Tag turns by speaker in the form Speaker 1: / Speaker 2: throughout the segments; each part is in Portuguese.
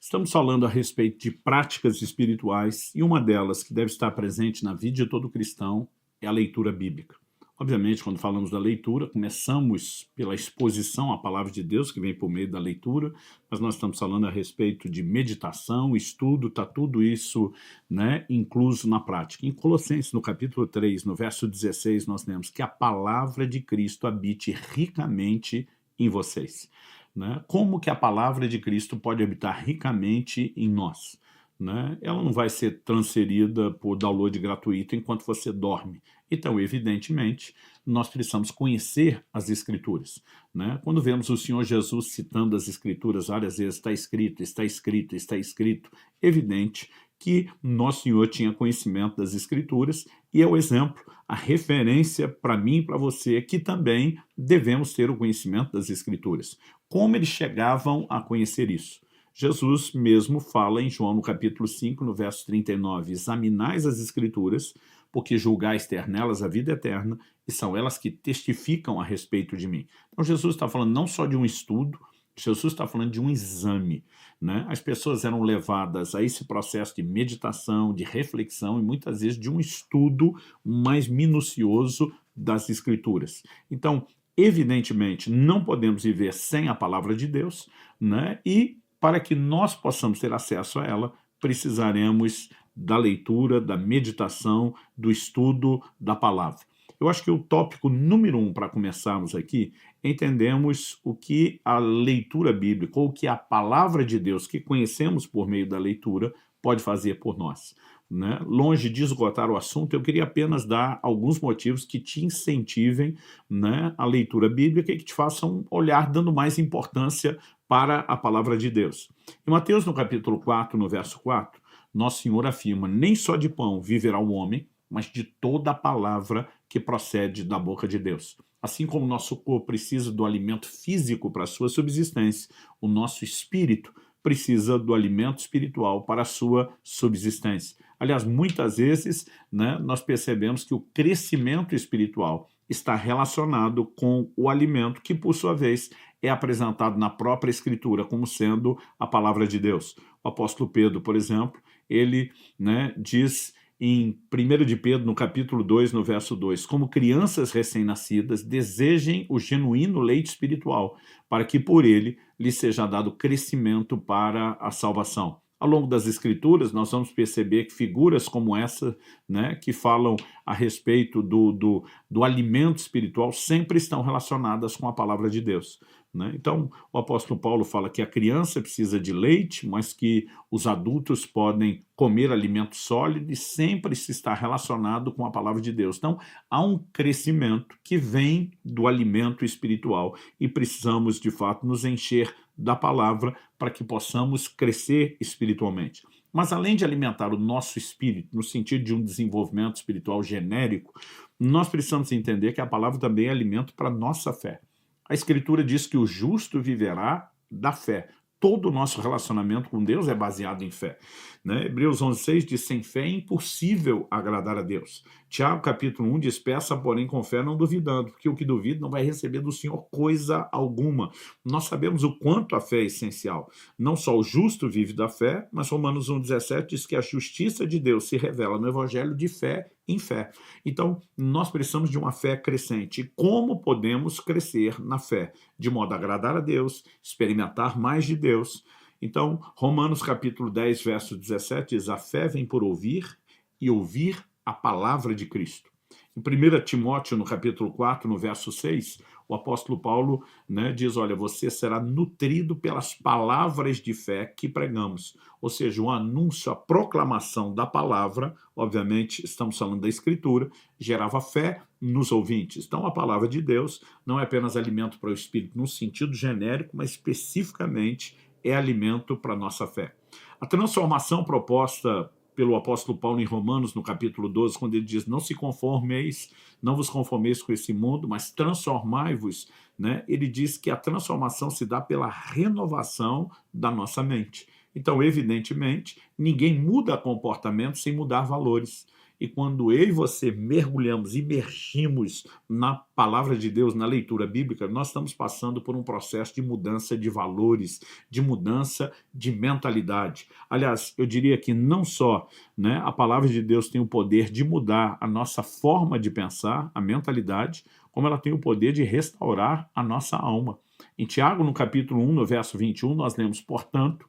Speaker 1: Estamos falando a respeito de práticas espirituais e uma delas que deve estar presente na vida de todo cristão é a leitura bíblica. Obviamente, quando falamos da leitura, começamos pela exposição à palavra de Deus, que vem por meio da leitura, mas nós estamos falando a respeito de meditação, estudo, está tudo isso, né, incluso na prática. Em Colossenses, no capítulo 3, no verso 16, nós temos que a palavra de Cristo habite ricamente em vocês. Né? Como que a palavra de Cristo pode habitar ricamente em nós? Né? Ela não vai ser transferida por download gratuito enquanto você dorme. Então, evidentemente, nós precisamos conhecer as Escrituras. Né? Quando vemos o Senhor Jesus citando as Escrituras várias vezes, está escrito, está escrito, está escrito, evidente que nosso Senhor tinha conhecimento das Escrituras e é o exemplo, a referência para mim e para você que também devemos ter o conhecimento das Escrituras. Como eles chegavam a conhecer isso? Jesus mesmo fala em João no capítulo 5, no verso 39, examinais as Escrituras, porque julgais ter nelas a vida eterna, e são elas que testificam a respeito de mim. Então Jesus está falando não só de um estudo, Jesus está falando de um exame. Né? As pessoas eram levadas a esse processo de meditação, de reflexão e muitas vezes de um estudo mais minucioso das Escrituras. Então, evidentemente, não podemos viver sem a palavra de Deus, né? E para que nós possamos ter acesso a ela, precisaremos da leitura, da meditação, do estudo da palavra. Eu acho que o tópico número 1 para começarmos aqui, entendemos o que a leitura bíblica, ou o que a palavra de Deus que conhecemos por meio da leitura, pode fazer por nós. Né? Longe de esgotar o assunto, eu queria apenas dar alguns motivos que te incentivem, né, a leitura bíblica e que te façam olhar dando mais importância para a palavra de Deus. Em Mateus, no capítulo 4, no verso 4, Nosso Senhor afirma, nem só de pão viverá o homem, mas de toda a palavra que procede da boca de Deus. Assim como o nosso corpo precisa do alimento físico para a sua subsistência, o nosso espírito precisa do alimento espiritual para a sua subsistência. Aliás, muitas vezes, né, nós percebemos que o crescimento espiritual está relacionado com o alimento que, por sua vez, é apresentado na própria Escritura como sendo a palavra de Deus. O apóstolo Pedro, por exemplo, ele, né, diz em 1 de Pedro, no capítulo 2, no verso 2, como crianças recém-nascidas, desejem o genuíno leite espiritual, para que por ele lhes seja dado crescimento para a salvação. Ao longo das Escrituras, nós vamos perceber que figuras como essa, né, que falam a respeito do alimento espiritual, sempre estão relacionadas com a palavra de Deus. Né? Então, o apóstolo Paulo fala que a criança precisa de leite, mas que os adultos podem comer alimento sólido e sempre se está relacionado com a palavra de Deus. Então, há um crescimento que vem do alimento espiritual e precisamos, de fato, nos encher da palavra para que possamos crescer espiritualmente. Mas além de alimentar o nosso espírito, no sentido de um desenvolvimento espiritual genérico, nós precisamos entender que a palavra também é alimento para a nossa fé. A Escritura diz que o justo viverá da fé. Todo o nosso relacionamento com Deus é baseado em fé. Né? Hebreus 11:6 diz, sem fé é impossível agradar a Deus. Tiago, capítulo 1, diz, peça, porém, com fé, não duvidando, porque o que duvida não vai receber do Senhor coisa alguma. Nós sabemos o quanto a fé é essencial. Não só o justo vive da fé, mas Romanos 1,17 diz que a justiça de Deus se revela no evangelho de fé em fé. Então, nós precisamos de uma fé crescente. E como podemos crescer na fé? De modo a agradar a Deus, experimentar mais de Deus. Então, Romanos capítulo 10, verso 17 diz, a fé vem por ouvir e ouvir a palavra de Cristo. Em 1 Timóteo, no capítulo 4, no verso 6, o apóstolo Paulo, né, diz, olha, você será nutrido pelas palavras de fé que pregamos. Ou seja, o anúncio, a proclamação da palavra, obviamente, estamos falando da Escritura, gerava fé nos ouvintes. Então, a palavra de Deus não é apenas alimento para o espírito no sentido genérico, mas especificamente é alimento para a nossa fé. A transformação proposta pelo apóstolo Paulo em Romanos, no capítulo 12, quando ele diz, não vos conformeis com esse mundo, mas transformai-vos, né? Ele diz que a transformação se dá pela renovação da nossa mente. Então, evidentemente, ninguém muda comportamento sem mudar valores. E quando eu e você mergulhamos, imergimos na palavra de Deus, na leitura bíblica, nós estamos passando por um processo de mudança de valores, de mudança de mentalidade. Aliás, eu diria que não só, né, a palavra de Deus tem o poder de mudar a nossa forma de pensar, a mentalidade, como ela tem o poder de restaurar a nossa alma. Em Tiago, no capítulo 1, no verso 21, nós lemos: portanto,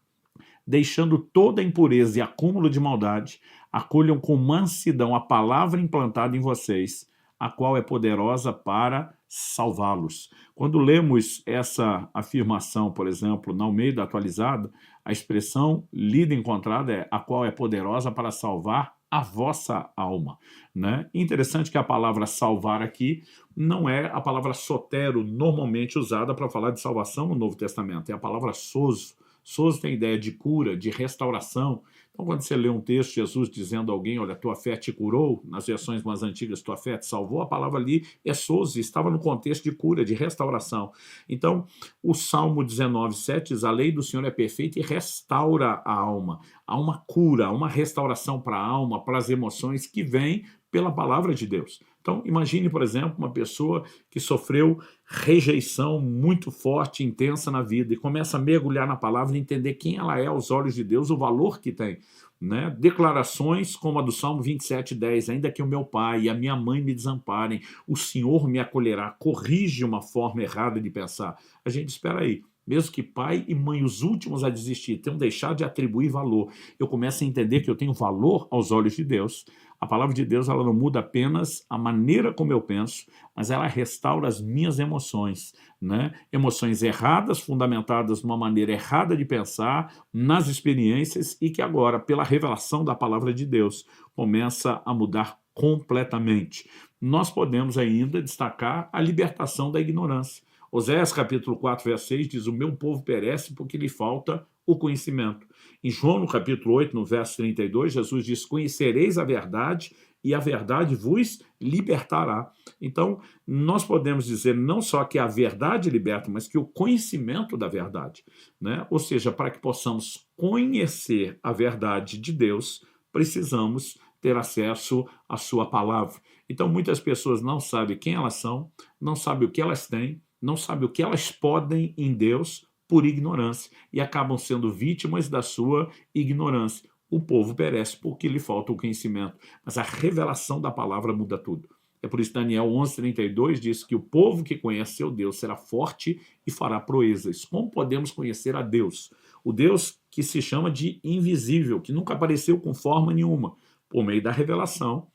Speaker 1: deixando toda impureza e acúmulo de maldade, acolham com mansidão a palavra implantada em vocês, a qual é poderosa para salvá-los. Quando lemos essa afirmação, por exemplo, na Almeida Atualizada, a expressão lida encontrada é a qual é poderosa para salvar a vossa alma, né? Interessante que a palavra salvar aqui não é a palavra sotero normalmente usada para falar de salvação no Novo Testamento, é a palavra sozo. Sozo tem a ideia de cura, de restauração. Então, quando você lê um texto, Jesus dizendo a alguém, olha, tua fé te curou, nas versões mais antigas, tua fé te salvou, a palavra ali é sozo, estava no contexto de cura, de restauração. Então, o Salmo 19:7 diz, a lei do Senhor é perfeita e restaura a alma. Há uma cura, há uma restauração para a alma, para as emoções que vem pela palavra de Deus. Então, imagine, por exemplo, uma pessoa que sofreu rejeição muito forte, intensa na vida, e começa a mergulhar na palavra e entender quem ela é aos olhos de Deus, o valor que tem, né? Declarações como a do Salmo 27:10, ainda que o meu pai e a minha mãe me desamparem, o Senhor me acolherá, corrige uma forma errada de pensar. A gente espera aí. Mesmo que pai e mãe, os últimos a desistir, tenham deixado de atribuir valor, eu começo a entender que eu tenho valor aos olhos de Deus. A palavra de Deus, ela não muda apenas a maneira como eu penso, mas ela restaura as minhas emoções, né? Emoções erradas, fundamentadas numa maneira errada de pensar, nas experiências, e que agora, pela revelação da palavra de Deus, começa a mudar completamente. Nós podemos ainda destacar a libertação da ignorância. Oséias capítulo 4, verso 6 diz, o meu povo perece porque lhe falta o conhecimento. Em João, no capítulo 8, no verso 32, Jesus diz, conhecereis a verdade e a verdade vos libertará. Então, nós podemos dizer não só que a verdade liberta, mas que o conhecimento da verdade, né? Ou seja, para que possamos conhecer a verdade de Deus, precisamos ter acesso à sua palavra. Então, muitas pessoas não sabem quem elas são, não sabem o que elas têm, não sabem o que elas podem em Deus por ignorância e acabam sendo vítimas da sua ignorância. O povo perece porque lhe falta o conhecimento, mas a revelação da palavra muda tudo. É por isso que Daniel 11:32 diz que o povo que conhece seu Deus será forte e fará proezas. Como podemos conhecer a Deus? O Deus que se chama de invisível, que nunca apareceu com forma nenhuma, por meio da revelação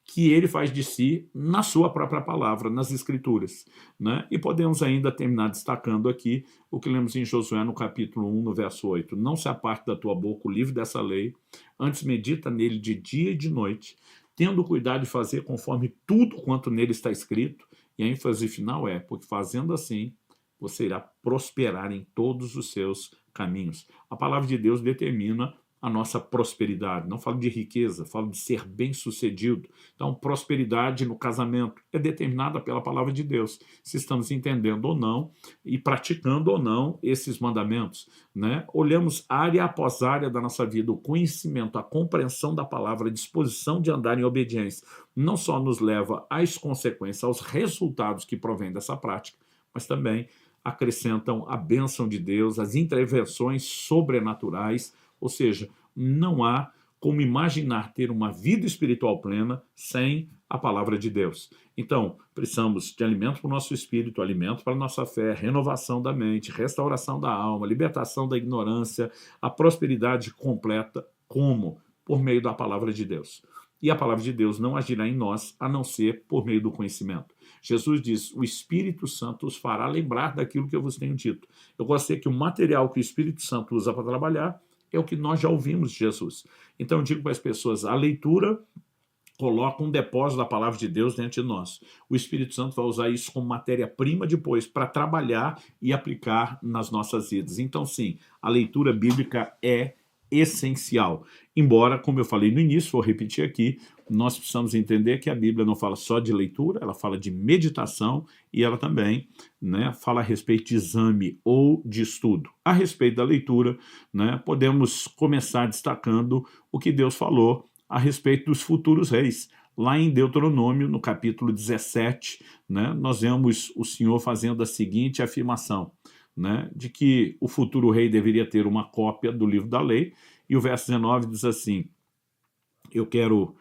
Speaker 1: que ele faz de si na sua própria palavra, nas Escrituras, né? E podemos ainda terminar destacando aqui o que lemos em Josué no capítulo 1, no verso 8. Não se aparte da tua boca o livro dessa lei, antes medita nele de dia e de noite, tendo cuidado de fazer conforme tudo quanto nele está escrito, e a ênfase final é, porque fazendo assim, você irá prosperar em todos os seus caminhos. A palavra de Deus determina a nossa prosperidade. Não falo de riqueza, falo de ser bem-sucedido. Então, prosperidade no casamento é determinada pela palavra de Deus, se estamos entendendo ou não e praticando ou não esses mandamentos, né? Olhamos área após área da nossa vida, o conhecimento, a compreensão da palavra, a disposição de andar em obediência, não só nos leva às consequências, aos resultados que provêm dessa prática, mas também acrescentam a bênção de Deus, as intervenções sobrenaturais. Ou seja, não há como imaginar ter uma vida espiritual plena sem a palavra de Deus. Então, precisamos de alimento para o nosso espírito, alimento para a nossa fé, renovação da mente, restauração da alma, libertação da ignorância, a prosperidade completa. Como? Por meio da palavra de Deus. E a palavra de Deus não agirá em nós, a não ser por meio do conhecimento. Jesus diz, o Espírito Santo os fará lembrar daquilo que eu vos tenho dito. Eu gostei que o material que o Espírito Santo usa para trabalhar é o que nós já ouvimos de Jesus. Então eu digo para as pessoas, a leitura coloca um depósito da palavra de Deus dentro de nós. O Espírito Santo vai usar isso como matéria-prima depois para trabalhar e aplicar nas nossas vidas. Então sim, a leitura bíblica é essencial. Embora, como eu falei no início, vou repetir aqui, nós precisamos entender que a Bíblia não fala só de leitura, ela fala de meditação e ela também, né, fala a respeito de exame ou de estudo. A respeito da leitura, né, podemos começar destacando o que Deus falou a respeito dos futuros reis. Lá em Deuteronômio, no capítulo 17, né, nós vemos o Senhor fazendo a seguinte afirmação, né, de que o futuro rei deveria ter uma cópia do livro da lei, e o verso 19 diz assim, eu quero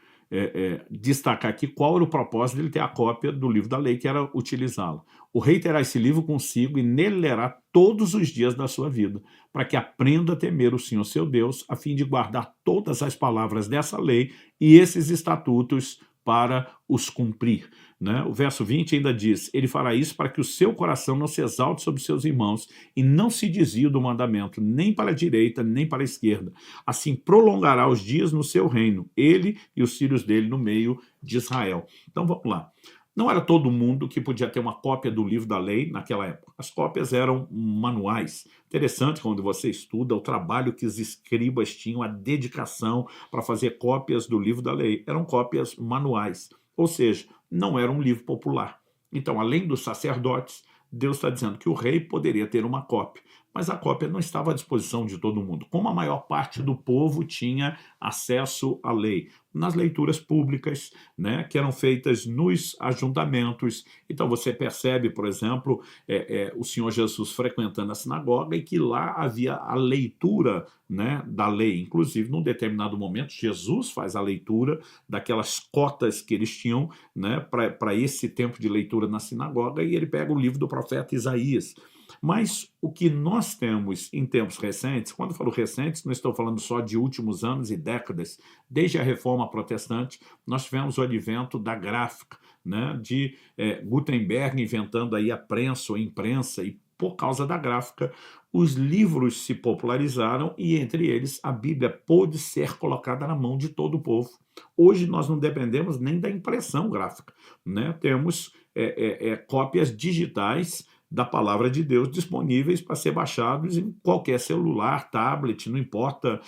Speaker 1: destacar aqui qual era o propósito dele ter a cópia do livro da lei, que era utilizá-lo. O rei terá esse livro consigo e nele lerá todos os dias da sua vida, para que aprenda a temer o Senhor seu Deus, a fim de guardar todas as palavras dessa lei e esses estatutos para os cumprir. Né? O verso 20 ainda diz, ele fará isso para que o seu coração não se exalte sobre seus irmãos e não se desvie do mandamento, nem para a direita, nem para a esquerda. Assim prolongará os dias no seu reino, ele e os filhos dele no meio de Israel. Então vamos lá. Não era todo mundo que podia ter uma cópia do livro da lei naquela época. As cópias eram manuais. Interessante quando você estuda o trabalho que os escribas tinham, a dedicação para fazer cópias do livro da lei. Eram cópias manuais, ou seja, não era um livro popular. Então, além dos sacerdotes, Deus está dizendo que o rei poderia ter uma cópia, mas a cópia não estava à disposição de todo mundo. Como a maior parte do povo tinha acesso à lei, nas leituras públicas, né, que eram feitas nos ajuntamentos. Então você percebe, por exemplo, o Senhor Jesus frequentando a sinagoga e que lá havia a leitura, né, da lei. Inclusive, num determinado momento, Jesus faz a leitura daquelas cotas que eles tinham, né, para esse tempo de leitura na sinagoga, e ele pega o livro do profeta Isaías. Mas o que nós temos em tempos recentes, quando eu falo recentes, não estou falando só de últimos anos e décadas, desde a Reforma Protestante, nós tivemos o advento da gráfica, né, de Gutenberg inventando aí a prensa ou imprensa, e por causa da gráfica, os livros se popularizaram e, entre eles, a Bíblia pôde ser colocada na mão de todo o povo. Hoje nós não dependemos nem da impressão gráfica, né? Temos cópias digitais da palavra de Deus disponíveis para ser baixados em qualquer celular, tablet, não importa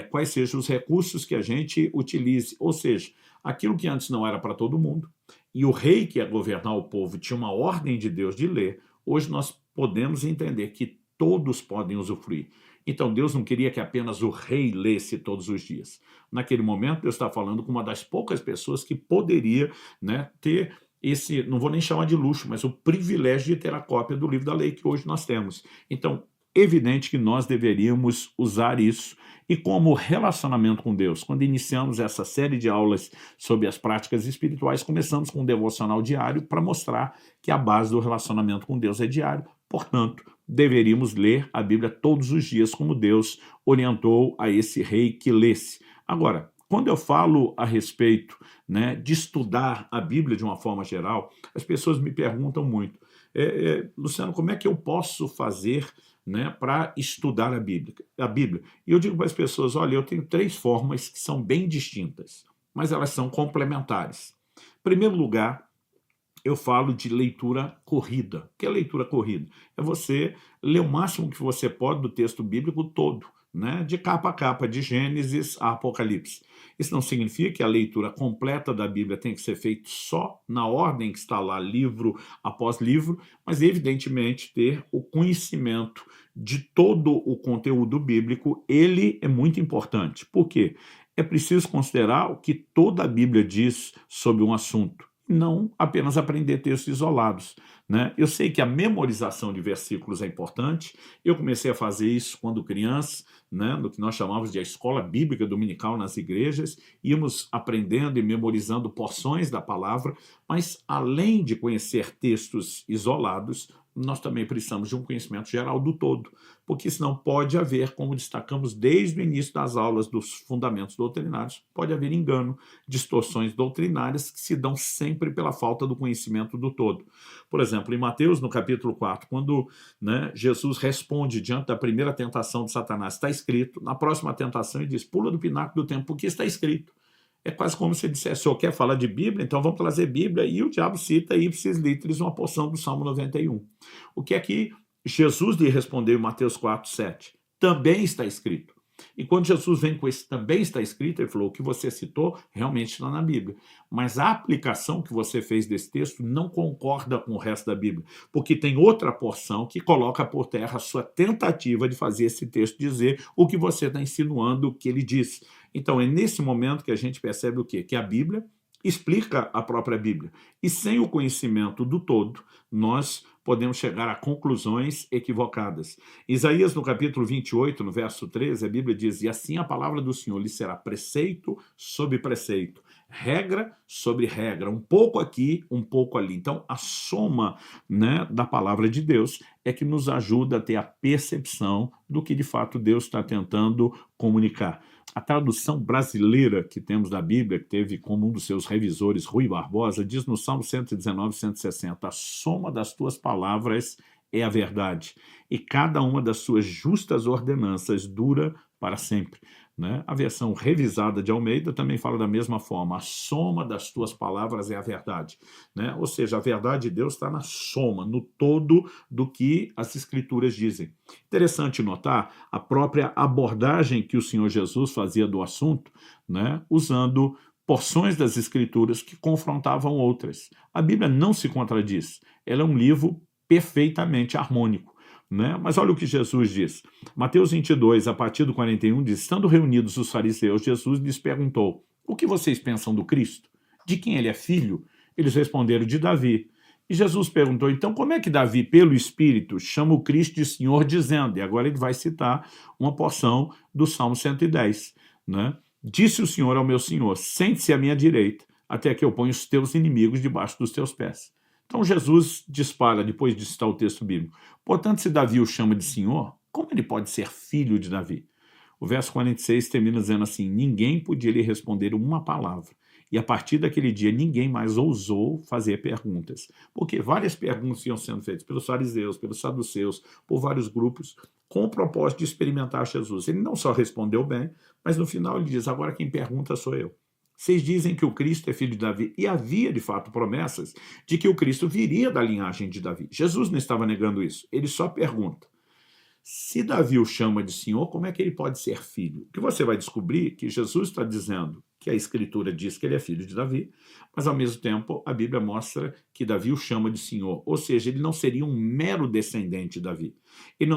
Speaker 1: quais sejam os recursos que a gente utilize. Ou seja, aquilo que antes não era para todo mundo, e o rei que ia governar o povo tinha uma ordem de Deus de ler, hoje nós podemos entender que todos podem usufruir. Então Deus não queria que apenas o rei lesse todos os dias. Naquele momento Deus está falando com uma das poucas pessoas que poderia, né, ter esse, não vou nem chamar de luxo, mas o privilégio de ter a cópia do livro da lei que hoje nós temos. Então, evidente que nós deveríamos usar isso. E como relacionamento com Deus, quando iniciamos essa série de aulas sobre as práticas espirituais, começamos com um devocional diário para mostrar que a base do relacionamento com Deus é diário. Portanto, deveríamos ler a Bíblia todos os dias, como Deus orientou a esse rei que lesse. Agora, quando eu falo a respeito, né, de estudar a Bíblia de uma forma geral, as pessoas me perguntam muito, Luciano, como é que eu posso fazer, né, para estudar a Bíblia? E eu digo para as pessoas, olha, eu tenho 3 formas que são bem distintas, mas elas são complementares. Em primeiro lugar, eu falo de leitura corrida. O que é leitura corrida? É você ler o máximo que você pode do texto bíblico todo, né, de capa a capa, de Gênesis a Apocalipse. Isso não significa que a leitura completa da Bíblia tem que ser feita só na ordem que está lá, livro após livro, mas evidentemente ter o conhecimento de todo o conteúdo bíblico, ele é muito importante. Por quê? É preciso considerar o que toda a Bíblia diz sobre um assunto, não apenas aprender textos isolados, né? Eu sei que a memorização de versículos é importante. Eu comecei a fazer isso quando criança, né, no que nós chamávamos de a escola bíblica dominical nas igrejas, íamos aprendendo e memorizando porções da palavra, mas além de conhecer textos isolados, nós também precisamos de um conhecimento geral do todo, porque senão pode haver, como destacamos desde o início das aulas dos fundamentos doutrinários, pode haver engano, distorções doutrinárias que se dão sempre pela falta do conhecimento do todo. Por exemplo, em Mateus, no capítulo 4, quando, né, Jesus responde diante da primeira tentação de Satanás, está escrito, na próxima tentação ele diz, pula do pináculo do templo, porque está escrito. É quase como se dissesse, o senhor quer falar de Bíblia? Então vamos trazer Bíblia, e o diabo cita ipsis literis uma porção do Salmo 91. O que é que Jesus lhe respondeu em Mateus 4, 7? Também está escrito. E quando Jesus vem com esse também está escrito, ele falou, o que você citou realmente está na Bíblia. Mas a aplicação que você fez desse texto não concorda com o resto da Bíblia, porque tem outra porção que coloca por terra a sua tentativa de fazer esse texto dizer o que você está insinuando que ele diz. Então é nesse momento que a gente percebe o quê? Que a Bíblia explica a própria Bíblia. E sem o conhecimento do todo, nós podemos chegar a conclusões equivocadas. Isaías, no capítulo 28, no verso 13, a Bíblia diz, e assim a palavra do Senhor lhe será preceito sobre preceito, regra sobre regra, um pouco aqui, um pouco ali. Então, a soma, né, da palavra de Deus é que nos ajuda a ter a percepção do que, de fato, Deus está tentando comunicar. A tradução brasileira que temos da Bíblia, que teve como um dos seus revisores, Rui Barbosa, diz no Salmo 119, 160, a soma das tuas palavras é a verdade, e cada uma das suas justas ordenanças dura para sempre. Né? A versão revisada de Almeida também fala da mesma forma, a soma das tuas palavras é a verdade. Né? Ou seja, a verdade de Deus está na soma, no todo do que as Escrituras dizem. Interessante notar a própria abordagem que o Senhor Jesus fazia do assunto, né? Usando porções das Escrituras que confrontavam outras. A Bíblia não se contradiz, ela é um livro perfeitamente harmônico. Né? Mas olha o que Jesus diz. Mateus 22, a partir do 41, diz, estando reunidos os fariseus, Jesus lhes perguntou, o que vocês pensam do Cristo? De quem ele é filho? Eles responderam, de Davi. E Jesus perguntou, então como é que Davi, pelo Espírito, chama o Cristo de Senhor, dizendo, e agora ele vai citar uma porção do Salmo 110, né? Disse o Senhor ao meu Senhor, sente-se à minha direita, até que eu ponha os teus inimigos debaixo dos teus pés. Então Jesus dispara, depois de citar o texto bíblico, portanto, se Davi o chama de Senhor, como ele pode ser filho de Davi? O verso 46 termina dizendo assim, ninguém podia lhe responder uma palavra. E a partir daquele dia, ninguém mais ousou fazer perguntas. Porque várias perguntas iam sendo feitas pelos fariseus, pelos saduceus, por vários grupos, com o propósito de experimentar Jesus. Ele não só respondeu bem, mas no final ele diz, agora quem pergunta sou eu. Vocês dizem que o Cristo é filho de Davi, e havia de fato promessas de que o Cristo viria da linhagem de Davi. Jesus não estava negando isso, ele só pergunta, se Davi o chama de Senhor, como é que ele pode ser filho? O que você vai descobrir que Jesus está dizendo que a Escritura diz que ele é filho de Davi, mas ao mesmo tempo a Bíblia mostra que Davi o chama de Senhor, ou seja, ele não seria um mero descendente de Davi, ele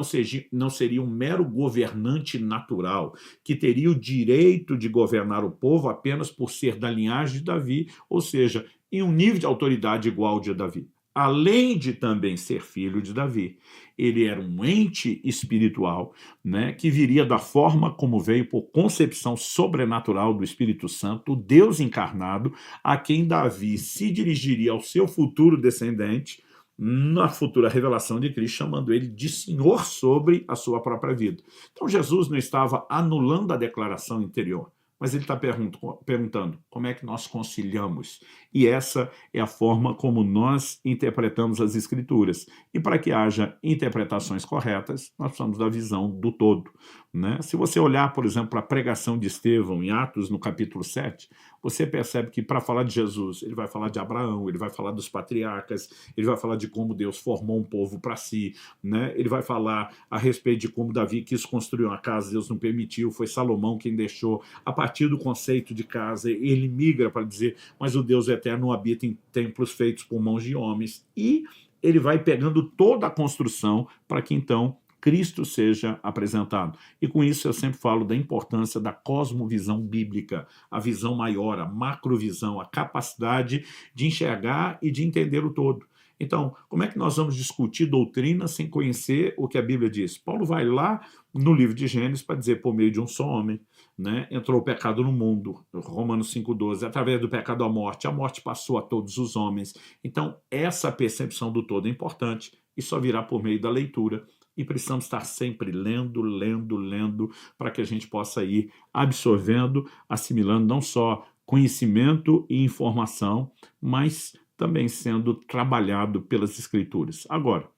Speaker 1: não seria um mero governante natural, que teria o direito de governar o povo apenas por ser da linhagem de Davi, ou seja, em um nível de autoridade igual ao de Davi. Além de também ser filho de Davi, ele era um ente espiritual, né, que viria da forma como veio por concepção sobrenatural do Espírito Santo, o Deus encarnado, a quem Davi se dirigiria ao seu futuro descendente, na futura revelação de Cristo, chamando ele de Senhor sobre a sua própria vida. Então Jesus não estava anulando a declaração interior, mas ele está perguntando como é que nós conciliamos. E essa é a forma como nós interpretamos as Escrituras. E para que haja interpretações corretas, nós precisamos da visão do todo. Né? Se você olhar, por exemplo, para a pregação de Estevão em Atos, no capítulo 7, você percebe que para falar de Jesus, ele vai falar de Abraão, ele vai falar dos patriarcas, ele vai falar de como Deus formou um povo para si, né? Ele vai falar a respeito de como Davi quis construir uma casa, Deus não permitiu, foi Salomão quem deixou. A partir do conceito de casa, ele migra para dizer, mas o Deus eterno habita em templos feitos por mãos de homens. E ele vai pegando toda a construção para que então Cristo seja apresentado. E com isso eu sempre falo da importância da cosmovisão bíblica, a visão maior, a macrovisão, a capacidade de enxergar e de entender o todo. Então, como é que nós vamos discutir doutrina sem conhecer o que a Bíblia diz? Paulo vai lá no livro de Gênesis para dizer, por meio de um só homem, né, entrou o pecado no mundo, Romanos 5,12, através do pecado a morte passou a todos os homens. Então, essa percepção do todo é importante e só virá por meio da leitura. E precisamos estar sempre lendo, para que a gente possa ir absorvendo, assimilando não só conhecimento e informação, mas também sendo trabalhado pelas Escrituras. Agora,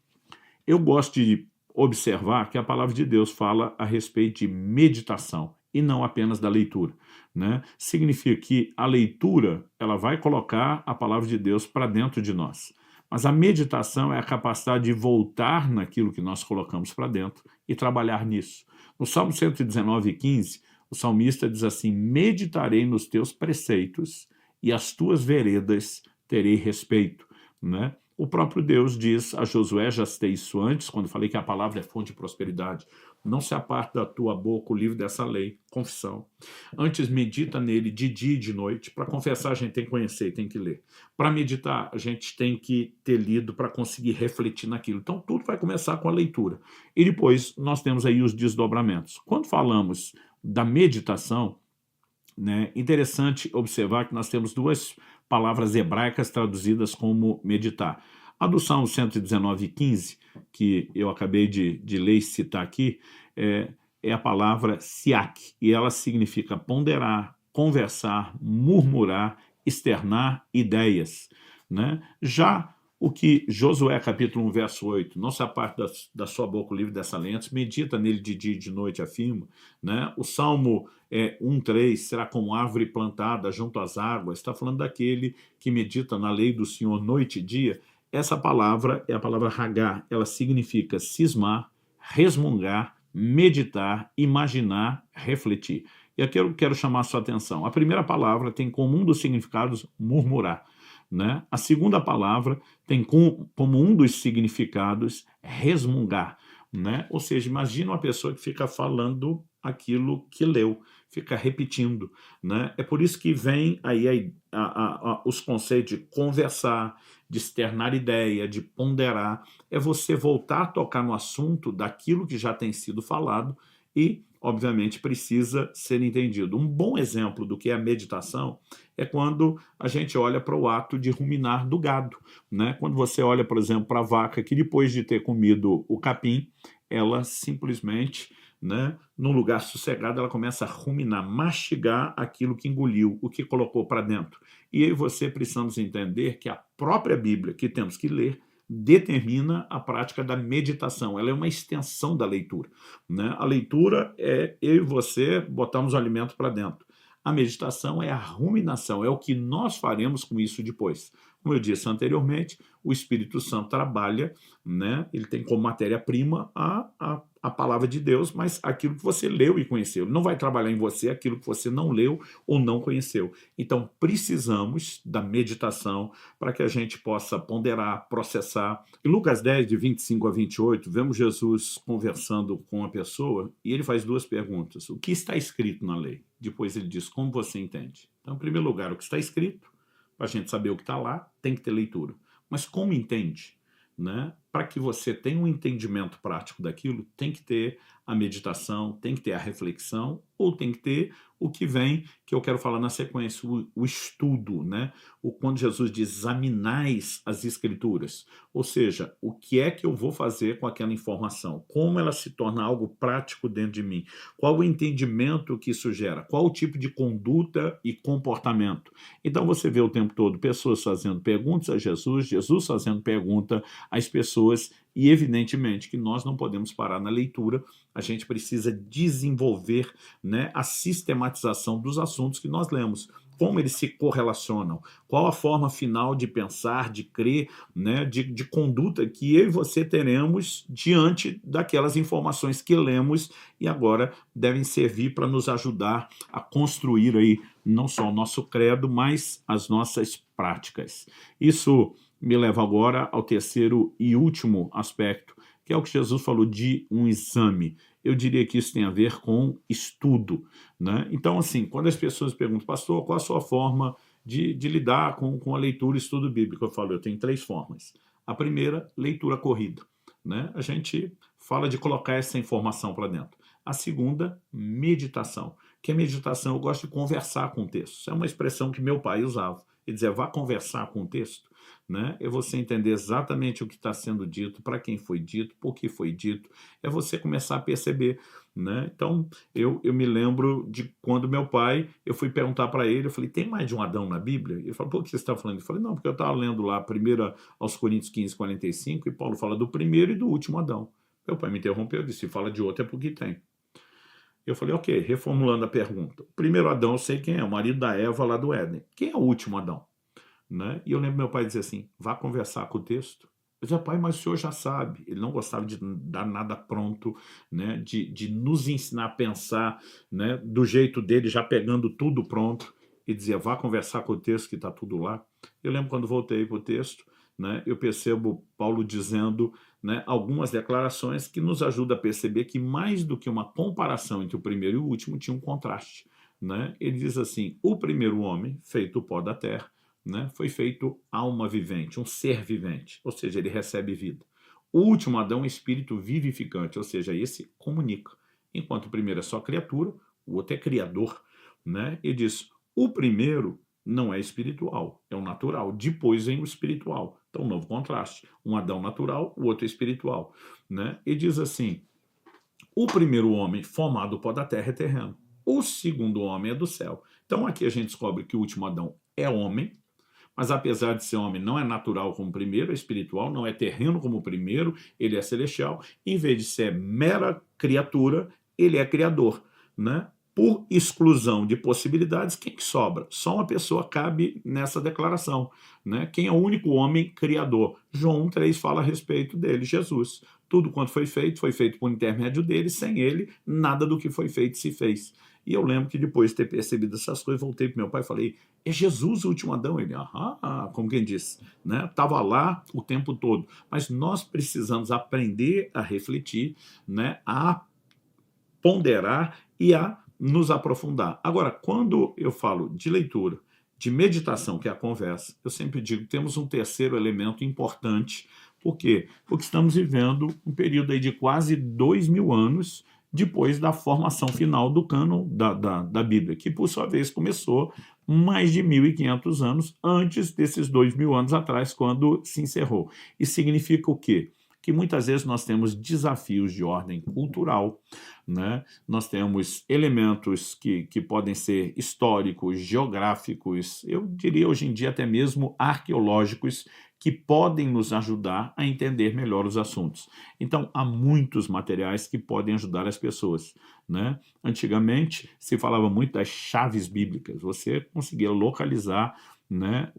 Speaker 1: eu gosto de observar que a palavra de Deus fala a respeito de meditação e não apenas da leitura. Né? Significa que a leitura ela vai colocar a palavra de Deus para dentro de nós. Mas a meditação é a capacidade de voltar naquilo que nós colocamos para dentro e trabalhar nisso. No Salmo 119:15, o salmista diz assim: meditarei nos teus preceitos e as tuas veredas terei respeito, né? O próprio Deus diz a Josué, já citei isso antes, quando falei que a palavra é fonte de prosperidade. Não se aparte da tua boca o livro dessa lei, confissão. Antes medita nele de dia e de noite. Para confessar, a gente tem que conhecer, tem que ler. Para meditar, a gente tem que ter lido para conseguir refletir naquilo. Então, tudo vai começar com a leitura. E depois nós temos aí os desdobramentos. Quando falamos da meditação, né, interessante observar que nós temos duas palavras hebraicas traduzidas como meditar. A do Salmo 119:15, que eu acabei de ler e citar aqui, é a palavra siak, e ela significa ponderar, conversar, murmurar, externar ideias, né? Já o que Josué capítulo 1, verso 8, não se aparte da sua boca o livro dessa lei, antes medita nele de dia e de noite, afirma, né? O Salmo 1:3, será como árvore plantada junto às águas, está falando daquele que medita na lei do Senhor noite e dia. Essa palavra é a palavra Hagá, ela significa cismar, resmungar, meditar, imaginar, refletir. E aqui eu quero chamar a sua atenção. A primeira palavra tem como um dos significados murmurar, né? A segunda palavra tem como um dos significados resmungar, né? Ou seja, imagina uma pessoa que fica falando aquilo que leu, fica repetindo, né? É por isso que vem aí os conceitos de conversar, de externar ideia, de ponderar, é você voltar a tocar no assunto daquilo que já tem sido falado e, obviamente, precisa ser entendido. Um bom exemplo do que é a meditação é quando a gente olha para o ato de ruminar do gado, né? Quando você olha, por exemplo, para a vaca que depois de ter comido o capim, ela simplesmente, né, num lugar sossegado, ela começa a ruminar, mastigar aquilo que engoliu, o que colocou para dentro. E aí você precisamos entender que a própria Bíblia, que temos que ler, determina a prática da meditação. Ela é uma extensão da leitura, né? A leitura é eu e você botarmos o alimento para dentro. A meditação é a ruminação, é o que nós faremos com isso depois. Como eu disse anteriormente, o Espírito Santo trabalha, né? Ele tem como matéria-prima a palavra de Deus, mas aquilo que você leu e conheceu. Ele não vai trabalhar em você aquilo que você não leu ou não conheceu. Então, precisamos da meditação para que a gente possa ponderar, processar. Em Lucas 10, de 25 a 28, vemos Jesus conversando com uma pessoa e ele faz duas perguntas. O que está escrito na lei? Depois ele diz, como você entende? Então, em primeiro lugar, o que está escrito, para a gente saber o que está lá, tem que ter leitura. Mas como entende? Né? Para que você tenha um entendimento prático daquilo, tem que ter a meditação, tem que ter a reflexão, ou tem que ter o que vem, que eu quero falar na sequência, o estudo, né? Quando Jesus diz, examinais as escrituras, ou seja, o que é que eu vou fazer com aquela informação, como ela se torna algo prático dentro de mim, qual o entendimento que isso gera, qual o tipo de conduta e comportamento. Então você vê o tempo todo pessoas fazendo perguntas a Jesus, Jesus fazendo pergunta às pessoas, e evidentemente que nós não podemos parar na leitura, a gente precisa desenvolver, né, a sistematização dos assuntos que nós lemos, como eles se correlacionam, qual a forma final de pensar, de crer, né, de conduta que eu e você teremos diante daquelas informações que lemos e agora devem servir para nos ajudar a construir aí não só o nosso credo, mas as nossas práticas. Isso me leva agora ao terceiro e último aspecto, que é o que Jesus falou de um exame. Eu diria que isso tem a ver com estudo, né? Então, assim, quando as pessoas perguntam, pastor, qual a sua forma de lidar com a leitura e estudo bíblico? Eu falo, eu tenho 3 formas. A primeira, leitura corrida, né? A gente fala de colocar essa informação para dentro. A segunda, meditação. Que a meditação, eu gosto de conversar com o texto. Isso é uma expressão que meu pai usava. Ele dizia, vá conversar com o texto, né? É você entender exatamente o que está sendo dito, para quem foi dito, por que foi dito, é você começar a perceber, né? Então, eu me lembro de quando meu pai, eu fui perguntar para ele, eu falei, tem mais de um Adão na Bíblia? Ele falou, por que você está falando? Eu falei, não, porque eu estava lendo lá, 1 aos Coríntios 15:45, e Paulo fala do primeiro e do último Adão. Meu pai me interrompeu, disse, se fala de outro é porque tem. Eu falei, ok, reformulando a pergunta. O primeiro Adão eu sei quem é, o marido da Eva lá do Éden. Quem é o último Adão? Né? E eu lembro meu pai dizer assim, vá conversar com o texto, Eu dizia: pai, mas o senhor já sabe. Ele não gostava de dar nada pronto, né, de nos ensinar a pensar, né, do jeito dele, já pegando tudo pronto, e dizia: vá conversar com o texto que está tudo lá. Eu lembro quando voltei para o texto, né, eu percebo Paulo dizendo, né, algumas declarações que nos ajudam a perceber que mais do que uma comparação entre o primeiro e o último, tinha um contraste. Né? Ele diz assim: o primeiro homem, feito o pó da terra, né, foi feito alma vivente, um ser vivente, ou seja, ele recebe vida. O último Adão é espírito vivificante, ou seja, esse comunica. Enquanto o primeiro é só criatura, o outro é criador. Né? Ele diz: o primeiro não é espiritual, é o natural. Depois vem o espiritual. Então, um novo contraste. Um Adão natural, o outro é espiritual. Né? E diz assim: o primeiro homem formado do pó da terra é terreno. O segundo homem é do céu. Então, aqui a gente descobre que o último Adão é homem, mas apesar de ser homem, não é natural como o primeiro, é espiritual, não é terreno como o primeiro, ele é celestial. Em vez de ser mera criatura, ele é criador. Né? Por exclusão de possibilidades, quem que sobra? Só uma pessoa cabe nessa declaração. Né? Quem é o único homem criador? João 1,3 fala a respeito dele, Jesus. Tudo quanto foi feito por intermédio dele, sem ele, nada do que foi feito se fez. E eu lembro que depois de ter percebido essas coisas, voltei para meu pai e falei: é Jesus o último Adão? Ele: aham, como quem disse, né? Estava lá o tempo todo. Mas nós precisamos aprender a refletir, né? A ponderar e a nos aprofundar. Agora, quando eu falo de leitura, de meditação, que é a conversa, eu sempre digo que temos um terceiro elemento importante. Por quê? Porque estamos vivendo um período aí de quase 2000 anos depois da formação final do cânon da Bíblia, que por sua vez começou mais de 1500 anos antes desses 2000 anos atrás, quando se encerrou. Isso significa o quê? Que muitas vezes nós temos desafios de ordem cultural, né? Nós temos elementos que podem ser históricos, geográficos, eu diria hoje em dia até mesmo arqueológicos, que podem nos ajudar a entender melhor os assuntos. Então, há muitos materiais que podem ajudar as pessoas. Né? Antigamente, se falava muito das chaves bíblicas, você conseguia localizar, né,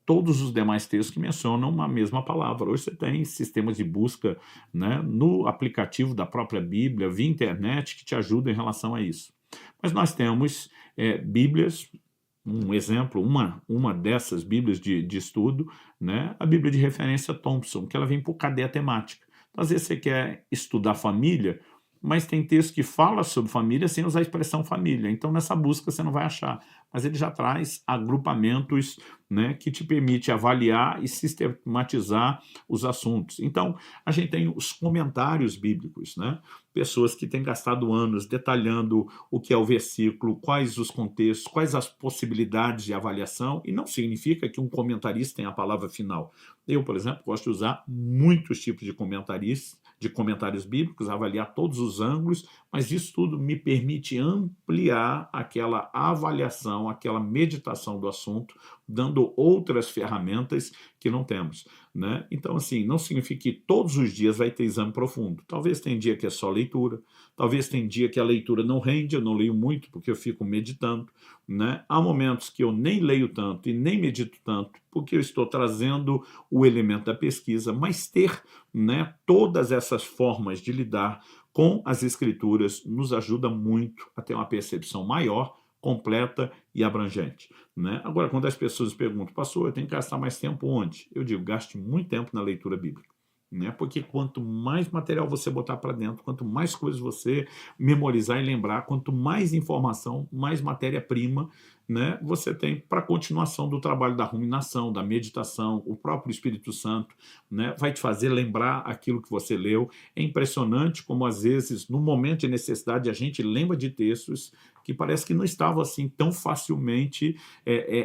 Speaker 1: todos os demais textos que mencionam uma mesma palavra. Hoje você tem sistemas de busca, né, no aplicativo da própria Bíblia, via internet, que te ajudam em relação a isso. Mas nós temos Bíblias, um exemplo, uma dessas Bíblias de estudo, né, a Bíblia de referência Thompson, que ela vem por cadeia temática. Então, às vezes você quer estudar família, mas tem texto que fala sobre família sem usar a expressão família. Então, nessa busca você não vai achar. Mas ele já traz agrupamentos, né, que te permite avaliar e sistematizar os assuntos. Então, a gente tem os comentários bíblicos, né? Pessoas que têm gastado anos detalhando o que é o versículo, quais os contextos, quais as possibilidades de avaliação, e não significa que um comentarista tenha a palavra final. Eu, por exemplo, gosto de usar muitos tipos de comentários bíblicos, avaliar todos os ângulos, mas isso tudo me permite ampliar aquela avaliação, aquela meditação do assunto, dando outras ferramentas que não temos. Né? Então, assim, não significa que todos os dias vai ter exame profundo. Talvez tenha dia que é só leitura, talvez tenha dia que a leitura não rende, eu não leio muito porque eu fico meditando. Né? Há momentos que eu nem leio tanto e nem medito tanto porque eu estou trazendo o elemento da pesquisa, mas ter, né, todas essas formas de lidar com as escrituras nos ajuda muito a ter uma percepção maior, completa e abrangente. Né? Agora, quando as pessoas perguntam: pastor, eu tenho que gastar mais tempo onde? Eu digo: gaste muito tempo na leitura bíblica. Né? Porque quanto mais material você botar para dentro, quanto mais coisas você memorizar e lembrar, quanto mais informação, mais matéria-prima, né, você tem para a continuação do trabalho da ruminação, da meditação. O próprio Espírito Santo, né, vai te fazer lembrar aquilo que você leu. É impressionante como, às vezes, no momento de necessidade, a gente lembra de textos que parece que não estavam assim tão facilmente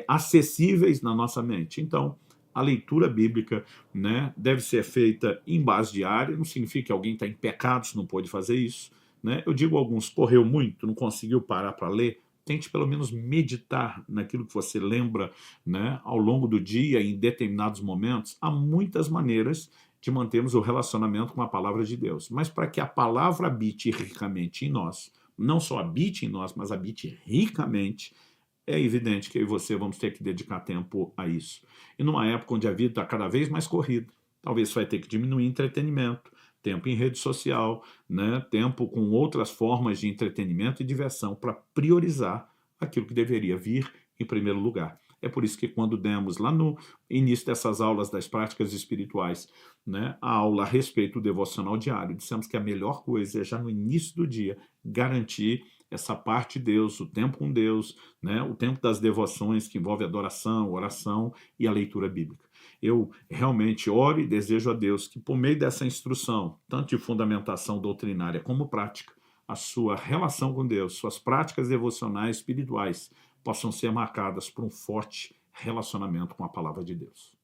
Speaker 1: acessíveis na nossa mente. Então, a leitura bíblica, né, deve ser feita em base diária. Não significa que alguém está em pecados, não pode fazer isso. Né? Eu digo a alguns: correu muito, não conseguiu parar para ler. Tente pelo menos meditar naquilo que você lembra, né, ao longo do dia, em determinados momentos. Há muitas maneiras de mantermos o relacionamento com a palavra de Deus. Mas para que a palavra habite ricamente em nós, não só habite em nós, mas habite ricamente, é evidente que eu e você vamos ter que dedicar tempo a isso. E numa época onde a vida está cada vez mais corrida, Talvez você vai ter que diminuir entretenimento, tempo em rede social, né? Tempo com outras formas de entretenimento e diversão para priorizar aquilo que deveria vir em primeiro lugar. É por isso que quando demos lá no início dessas aulas das práticas espirituais, né, a aula a respeito do devocional diário, dissemos que a melhor coisa é já no início do dia garantir essa parte de Deus, o tempo com Deus, né, o tempo das devoções que envolve adoração, oração e a leitura bíblica. Eu realmente oro e desejo a Deus que, por meio dessa instrução, tanto de fundamentação doutrinária como prática, a sua relação com Deus, suas práticas devocionais espirituais possam ser marcadas por um forte relacionamento com a palavra de Deus.